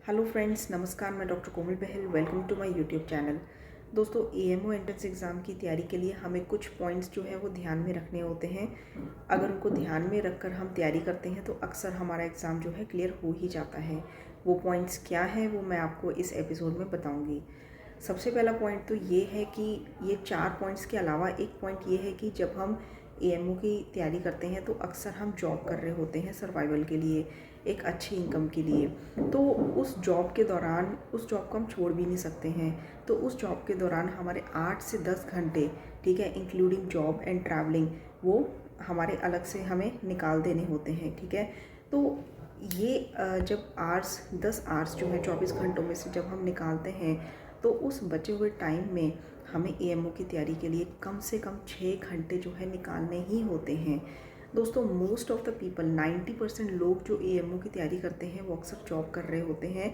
Hello friends, नमस्कार। मैं doctor Komal Bahal. Welcome to my YouTube channel. दोस्तों, एएमओ एंट्रेंस एग्ज़ाम की तैयारी के लिए हमें कुछ पॉइंट्स जो है वो ध्यान में रखने होते हैं। अगर उनको ध्यान में रखकर हम तैयारी करते हैं तो अक्सर हमारा एग्ज़ाम जो है क्लियर हो ही जाता है। वो पॉइंट्स क्या हैं वो मैं आपको इस एपिसोड में बताऊँगी। सबसे पहला पॉइंट तो ये है कि ये 4 पॉइंट्स के अलावा एक पॉइंट ये है कि जब हम एएमओ की तैयारी करते हैं तो अक्सर हम जॉब कर रहे होते हैं सर्वाइवल के लिए, एक अच्छी इनकम के लिए। तो उस जॉब के दौरान उस जॉब को हम छोड़ भी नहीं सकते हैं। तो उस जॉब के दौरान हमारे 8 से 10 घंटे, ठीक है, इंक्लूडिंग जॉब एंड ट्रैवलिंग, वो हमारे अलग से हमें निकाल देने होते हैं, ठीक है। तो ये जब आवर्स 10 आवर्स जो है 24 घंटों में से जब हम निकालते हैं तो उस बचे हुए टाइम में हमें एएमओ की तैयारी के लिए कम से कम 6 घंटे जो है निकालने ही होते हैं। दोस्तों, मोस्ट ऑफ द पीपल 90% लोग जो एएमओ की तैयारी करते हैं वो अक्सर जॉब कर रहे होते हैं।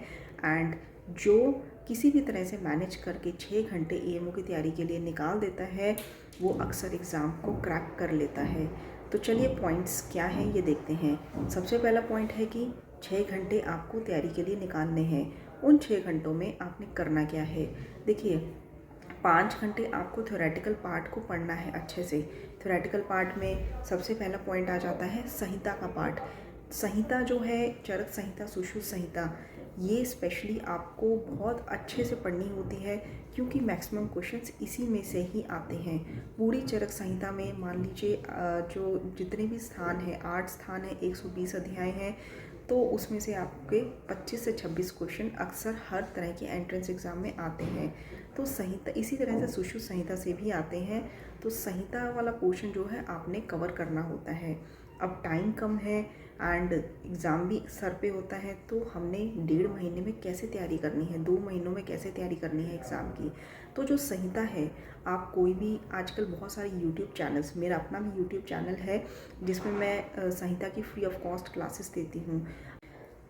एंड जो किसी भी तरह से मैनेज करके 6 घंटे एएमओ की तैयारी के लिए निकाल देता है वो अक्सर एग्ज़ाम को क्रैक कर लेता है। तो चलिए पॉइंट्स क्या हैं ये देखते हैं। सबसे पहला पॉइंट है कि 6 घंटे आपको तैयारी के लिए निकालने हैं। उन 6 घंटों में आपने करना क्या है? देखिए, 5 घंटे आपको थ्योरेटिकल पार्ट को पढ़ना है अच्छे से। थ्योरेटिकल पार्ट में सबसे पहला पॉइंट आ जाता है संहिता का पार्ट। संहिता जो है, चरक संहिता, सुश्रुत संहिता, ये स्पेशली आपको बहुत अच्छे से पढ़नी होती है क्योंकि मैक्सिमम क्वेश्चंस इसी में से ही आते हैं। पूरी चरक संहिता में मान लीजिए जो जितने भी स्थान हैं, 8 स्थान हैं, 120 अध्याय हैं, तो उसमें से आपके 25 से 26 क्वेश्चन अक्सर हर तरह के एंट्रेंस एग्ज़ाम में आते हैं। तो संहिता इसी तरह से सुश्रुत संहिता से भी आते हैं। तो संहिता वाला पोर्शन जो है आपने कवर करना होता है। अब टाइम कम है एंड एग्ज़ाम भी सर पे होता है, तो हमने 1.5 महीने में कैसे तैयारी करनी है, 2 महीनों में कैसे तैयारी करनी है एग्ज़ाम की। तो जो संहिता है, आप कोई भी, आजकल बहुत सारे यूट्यूब चैनल्स, मेरा अपना भी यूट्यूब चैनल है जिसमें मैं संहिता की फ्री ऑफ कॉस्ट क्लासेस देती हूँ।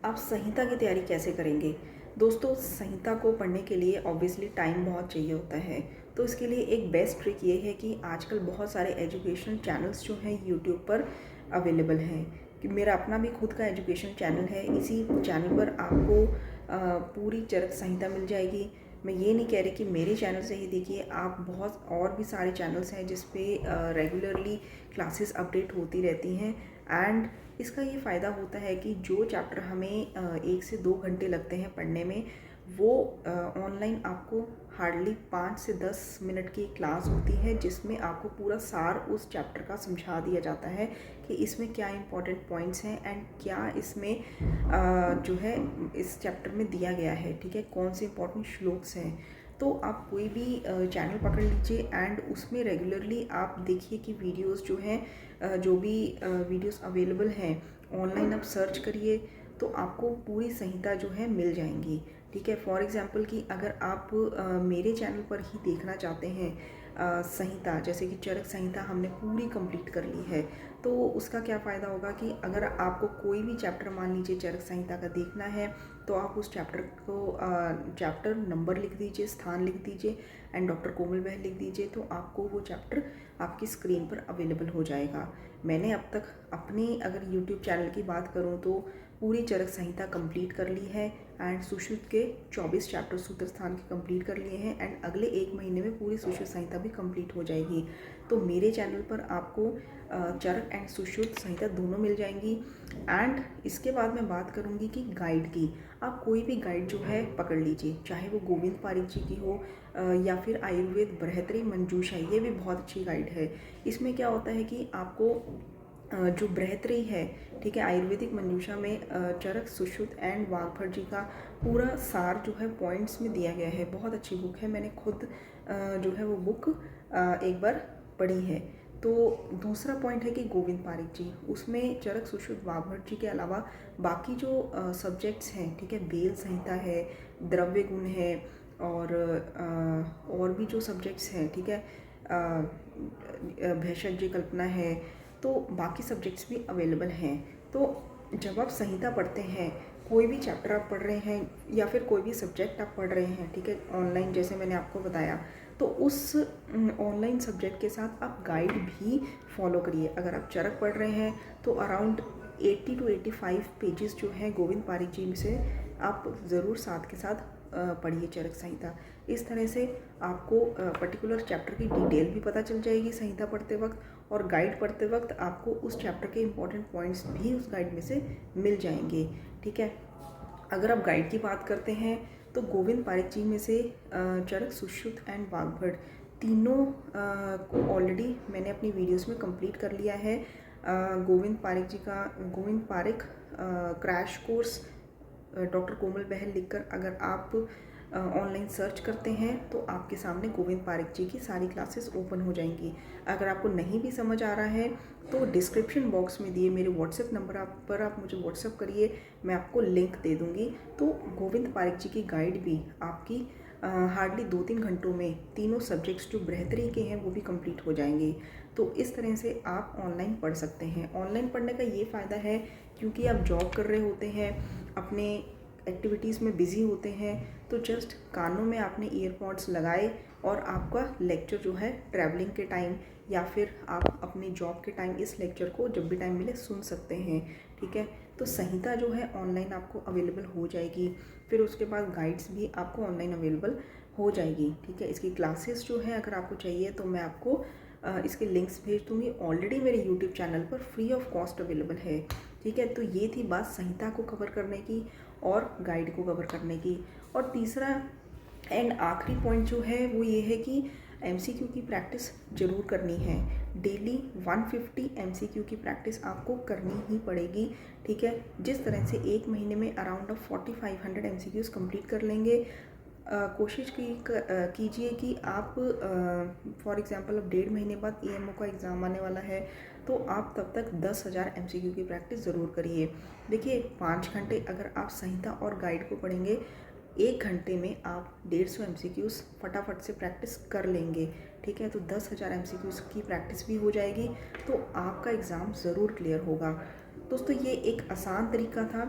आप संहिता की तैयारी कैसे करेंगे? दोस्तों, संहिता को पढ़ने के लिए ऑब्वियसली टाइम बहुत चाहिए होता है। तो इसके लिए एक बेस्ट ट्रिक ये है कि आजकल बहुत सारे एजुकेशनल चैनल्स जो हैं यूट्यूब पर अवेलेबल हैं। कि मेरा अपना भी खुद का एजुकेशन चैनल है। इसी चैनल पर आपको पूरी चरक संहिता मिल जाएगी। मैं ये नहीं कह रही कि मेरे चैनल से ही देखिए, आप बहुत और भी सारे चैनल्स हैं जिस पे रेगुलरली क्लासेस अपडेट होती रहती हैं। एंड इसका ये फ़ायदा होता है कि जो चैप्टर हमें 1 से 2 घंटे लगते हैं पढ़ने में, वो ऑनलाइन आपको हार्डली 5 से 10 मिनट की क्लास होती है जिसमें आपको पूरा सार उस चैप्टर का समझा दिया जाता है कि इसमें क्या इंपॉर्टेंट पॉइंट्स हैं एंड क्या इसमें जो है इस चैप्टर में दिया गया है, ठीक है, कौन से इंपॉर्टेंट श्लोक्स हैं। तो आप कोई भी चैनल पकड़ लीजिए एंड उसमें रेगुलरली आप देखिए कि वीडियोस जो हैं, जो भी वीडियोस अवेलेबल हैं ऑनलाइन, आप सर्च करिए तो आपको पूरी संहिता जो है मिल जाएंगी, ठीक है। फॉर एग्जांपल कि अगर आप मेरे चैनल पर ही देखना चाहते हैं संहिता, जैसे कि चरक संहिता हमने पूरी कंप्लीट कर ली है, तो उसका क्या फ़ायदा होगा कि अगर आपको कोई भी चैप्टर मान लीजिए चरक संहिता का देखना है तो आप उस चैप्टर को चैप्टर नंबर लिख दीजिए, स्थान लिख दीजिए एंड डॉक्टर कोमल बहल लिख दीजिए, तो आपको वो चैप्टर आपकी स्क्रीन पर अवेलेबल हो जाएगा। मैंने अब तक अपने अगर यूट्यूब चैनल की बात करूँ तो पूरी चरक संहिता कंप्लीट कर ली है एंड सुश्रुत के 24 चैप्टर सूत्र स्थान के कंप्लीट कर लिए हैं एंड अगले 1 महीने में पूरी सुश्रुत संहिता भी कंप्लीट हो जाएगी। तो मेरे चैनल पर आपको चरक एंड सुश्रुत संहिता दोनों मिल जाएंगी। एंड इसके बाद मैं बात करूंगी कि गाइड की। आप कोई भी गाइड जो है पकड़ लीजिए, चाहे वो गोविंद पारिक जी की हो या फिर आयुर्वेद बृहत्तरी मंजूषा, ये भी बहुत अच्छी गाइड है। इसमें क्या होता है कि आपको जो बृहत्तरी है, ठीक है, आयुर्वेदिक मंजूषा में चरक, सुश्रुत एंड वाग्भट जी का पूरा सार जो है पॉइंट्स में दिया गया है। बहुत अच्छी बुक है, मैंने खुद जो है वो बुक एक बार पढ़ी है। तो दूसरा पॉइंट है कि गोविंद पारिक जी, उसमें चरक, सुश्रुत, वाग्भट जी के अलावा बाकी जो सब्जेक्ट्स हैं, ठीक है, बेल संहिता है, द्रव्य गुण है और भी जो सब्जेक्ट्स हैं, ठीक है, भेषज जी कल्पना है, तो बाकी सब्जेक्ट्स भी अवेलेबल हैं। तो जब आप संहिता पढ़ते हैं, कोई भी चैप्टर आप पढ़ रहे हैं या फिर कोई भी सब्जेक्ट आप पढ़ रहे हैं, ठीक है, ऑनलाइन जैसे मैंने आपको बताया, तो उस ऑनलाइन सब्जेक्ट के साथ आप गाइड भी फॉलो करिए। अगर आप चरक पढ़ रहे हैं तो अराउंड 80 to 85 पेजेस जो हैं गोविंद पारिक जी से आप ज़रूर साथ के साथ पढ़िए चरक संहिता। इस तरह से आपको पर्टिकुलर चैप्टर की डिटेल भी पता चल जाएगी संहिता पढ़ते वक्त, और गाइड पढ़ते वक्त आपको उस चैप्टर के इम्पॉर्टेंट पॉइंट्स भी उस गाइड में से मिल जाएंगे। ठीक है, अगर आप गाइड की बात करते हैं तो गोविंद पारिक जी में से चरक, सुश्रुत एंड वाग्भट तीनों को ऑलरेडी मैंने अपनी वीडियोस में कंप्लीट कर लिया है। Govind Pareek crash course doctor Komal Bahl लिखकर अगर आप ऑनलाइन सर्च करते हैं तो आपके सामने गोविंद पारिक जी की सारी क्लासेस ओपन हो जाएंगी। अगर आपको नहीं भी समझ आ रहा है तो डिस्क्रिप्शन बॉक्स में दिए मेरे व्हाट्सएप नंबर पर आप मुझे व्हाट्सएप करिए, मैं आपको लिंक दे दूँगी। तो गोविंद पारिक जी की गाइड भी आपकी हार्डली 2-3 घंटों में तीनों सब्जेक्ट्स जो बेहतरी के हैं वो भी कंप्लीट हो जाएंगे। तो इस तरह से आप ऑनलाइन पढ़ सकते हैं। ऑनलाइन पढ़ने का ये फ़ायदा है क्योंकि आप जॉब कर रहे होते हैं, अपने एक्टिविटीज़ में बिज़ी होते हैं, तो जस्ट कानों में आपने ईयरपॉड्स लगाए और आपका लेक्चर जो है ट्रैवलिंग के टाइम या फिर आप अपने जॉब के टाइम इस लेक्चर को जब भी टाइम मिले सुन सकते हैं। ठीक है, तो संहिता जो है ऑनलाइन आपको अवेलेबल हो जाएगी। फिर उसके बाद गाइड्स भी आपको ऑनलाइन अवेलेबल हो जाएगी। ठीक है, इसकी क्लासेस जो है अगर आपको चाहिए तो मैं आपको इसके लिंक्स भेज दूँगी। ऑलरेडी मेरे यूट्यूब चैनल पर फ्री ऑफ कॉस्ट अवेलेबल है। ठीक है, तो ये थी बात संहिता को कवर करने की और गाइड को कवर करने की। और तीसरा एंड आखिरी पॉइंट जो है वो ये है कि एमसीक्यू की प्रैक्टिस ज़रूर करनी है। डेली 150 एमसीक्यू की प्रैक्टिस आपको करनी ही पड़ेगी। ठीक है, जिस तरह से एक महीने में अराउंड 4500 एमसीक्यूज़ कंप्लीट कर लेंगे। कोशिश कीजिए कि आप फॉर एग्ज़ाम्पल अब 1.5 महीने बाद ईएमओ का एग्ज़ाम आने वाला है तो आप तब तक 10,000 एमसीक्यू की प्रैक्टिस ज़रूर करिए। देखिए 5 घंटे अगर आप संहिता और गाइड को पढ़ेंगे, 1 घंटे में आप 150 एमसीक्यूज़ फटाफट से प्रैक्टिस कर लेंगे। ठीक है, तो 10,000 एमसीक्यूज़ की प्रैक्टिस भी हो जाएगी, तो आपका एग्ज़ाम ज़रूर क्लियर होगा। दोस्तों ये एक आसान तरीका था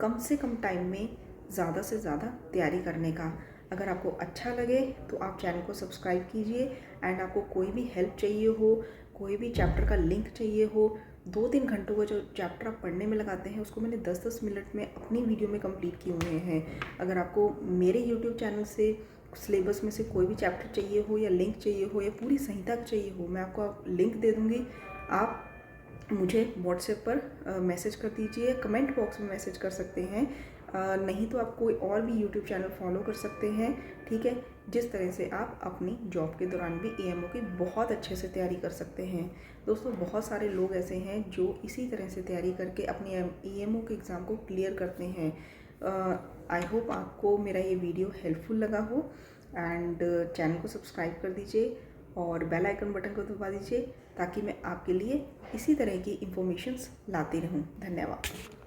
कम से कम टाइम में ज़्यादा से ज़्यादा तैयारी करने का। अगर आपको अच्छा लगे तो आप चैनल को सब्सक्राइब कीजिए। एंड आपको कोई भी हेल्प चाहिए हो, कोई भी चैप्टर का लिंक चाहिए हो, 2-3 घंटों का जो चैप्टर आप पढ़ने में लगाते हैं उसको मैंने 10-10 मिनट में अपनी वीडियो में कंप्लीट किए हुए हैं। अगर आपको मेरे यूट्यूब चैनल से सिलेबस में से कोई भी चैप्टर चाहिए हो या लिंक चाहिए हो या पूरी संहिता चाहिए हो, मैं आपको लिंक दे दूँगी। आप मुझे व्हाट्सएप पर मैसेज कर दीजिए, कमेंट बॉक्स में मैसेज कर सकते हैं। नहीं तो आप कोई और भी यूट्यूब चैनल फॉलो कर सकते हैं। ठीक है, जिस तरह से आप अपनी जॉब के दौरान भी ईएमओ की बहुत अच्छे से तैयारी कर सकते हैं। दोस्तों बहुत सारे लोग ऐसे हैं जो इसी तरह से तैयारी करके अपनी ईएमओ के एग्ज़ाम को क्लियर करते हैं। आई होप आपको मेरा ये वीडियो हेल्पफुल लगा हो। एंड चैनल को सब्सक्राइब कर दीजिए और बेल आइकन बटन को दबा दीजिए ताकि मैं आपके लिए इसी तरह की इन्फॉर्मेशंस लाती रहूं। धन्यवाद।